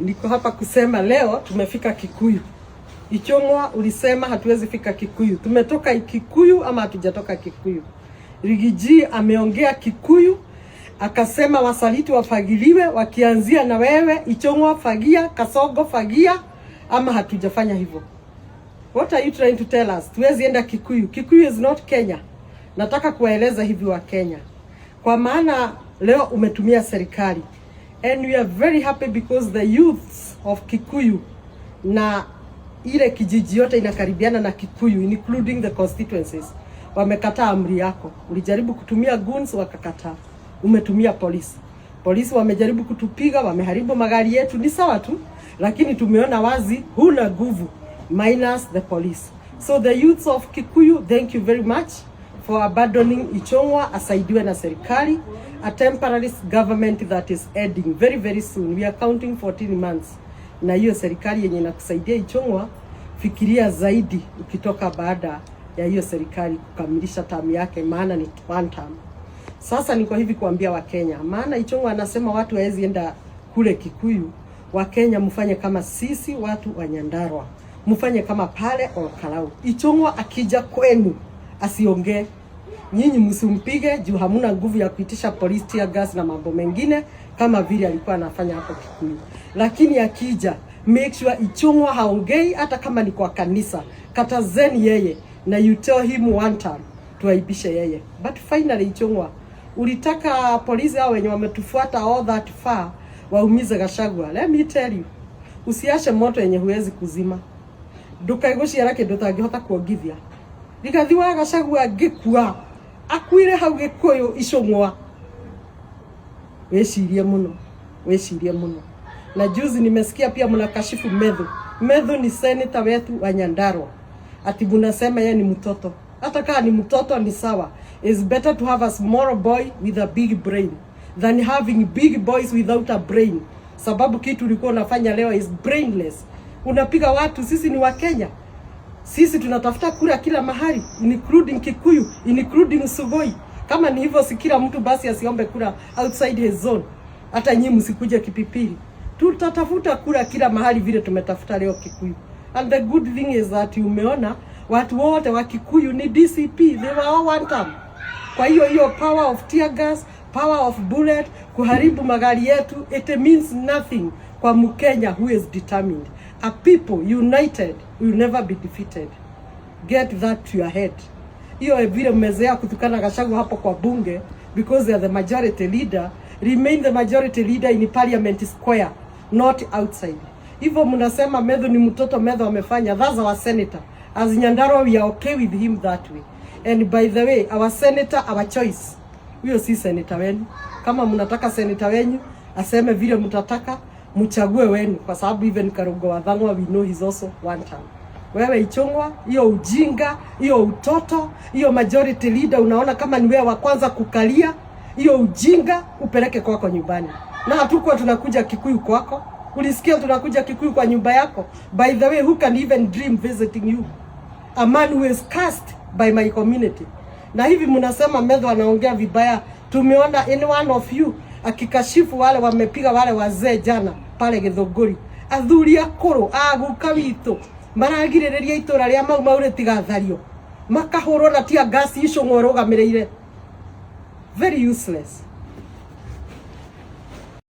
Niko hapa kusema leo tumefika Kikuyu. Ichung'wa ulisema hatuwezi fika Kikuyu. Tumetoka Kikuyu ama hatujatoka Kikuyu? Rigiji ameongea Kikuyu, akasema wasaliti wafagiliwe, wakianzia na wewe Ichung'wa fagia, Kasongo fagia, ama hatujafanya hivyo? What are you trying to tell us? Tuwezi enda Kikuyu. Kikuyu is not Kenya. Nataka kuwaeleza hivi wa Kenya. Kwa maana leo umetumia serikali. And we are very happy because the youths of Kikuyu na ile kijiji yote inakaribiana na Kikuyu, including the constituencies, wamekataa amri yako. Ulijaribu kutumia guns, wakakataa. Umetumia polisi. Polisi wamejaribu kutupiga, wameharibu magari yetu, ni sawa tu, lakini tumeona wazi huna nguvu, minus the police. So the youths of Kikuyu, thank you very much for abandoning Ichung'wa, asaidiwe na serikali, a temporary government that is ending very very soon. We are counting 14 months. Na hiyo serikali yenye inakusaidia Ichung'wa, fikiria zaidi ukitoka baada ya hiyo serikali kukamilisha term yake, maana ni one term. Sasa niko hivi kuambia wa Kenya, maana Ichung'wa anasema watu hawezi enda kule Kikuyu. Wa Kenya mfanye kama sisi watu wa Nyandarua, mfanye kama pale Olkalau. Ichung'wa akija kwenu asiongee, nyinyi msimpige juu hamuna nguvu ya kuitisha police tear gas na mambo mengine kama vile alikuwa anafanya hapo Kikuyu. Lakini akija, make sure Ichung'wa haongei, hata kama ni kwa kanisa. Katazeni yeye na you tell him one time, tuaibishe yeye. But finally Ichung'wa, ulitaka polisi hao wenye wametufuata all that far waumize Gachagua. Let me tell you, usiashe moto yenye huwezi kuzima. Ndukaigucia rake ndutangihota kuongithia. Likathiwa Gachagua ngikua akwire hau Gikuyu Ichung'wa. Wecirie muno, wecirie muno. Na juzi nimesikia pia mnakashifu Medhu. Medhu ni senator wetu wa Nyandarua. Ati mnasema yeye ni mtoto. Hata kama ni mtoto ni sawa. It's better to have a small boy with a big brain than having big boys without a brain. Sababu kitu ulikuwa unafanya leo is brainless. Unapiga watu. Sisi ni wa Kenya. Sisi tunatafuta kura kila mahali, including Kikuyu, including Sugoi. Kama ni hivyo, si kila mtu basi asiombe kura outside his zone. Hata nyinyi msikuje Kipipiri. Tutatafuta kura kila mahali vile tumetafuta leo Kikuyu. And the good thing is that umeona watu wote wa Kikuyu ni DCP, they were all one term. Kwa hiyo power of tear gas, power of bullet, kuharibu magari yetu, it means nothing kwa Mkenya who is determined. A people united will never be defeated. Get that to your head. Hiyo vile mmezea kutukana Gachagua hapo kwa bunge because they are the majority leader, remain the majority leader in Parliament Square, not outside. Hivyo mnasema Medhu ni mtoto, Medhu amefanya, that's our senator. As Nyandarua, we are okay with him that way. And by the way, our senator, our choice. Huyo si senator wenu. Kama mnataka senator wenu aseme vile mtataka, mchague wenu, kwa sababu even Karugo wa Thang'wa we know he's also one term. Wewe Ichung'wa, hiyo ujinga, hiyo utoto, hiyo majority leader unaona kama ni wewe wa kwanza kukalia, hiyo ujinga upeleke kwako nyumbani. Na hatukuwa tunakuja Kikuyu kwako. Ulisikia tunakuja Kikuyu kwa nyumba yako? By the way, who can even dream visiting you? A man who is cast by my community. Na hivi mnasema Medhu anaongea vibaya. Tumeona any one of you akikashifu wale wamepiga wale wazee jana pale Githunguri. Athuri akuru aguka witũ maragirĩrĩria itura ria mau maure tigathario, makahũrwo na tia gas Ichung'wa rũgamĩrĩire. Very useless.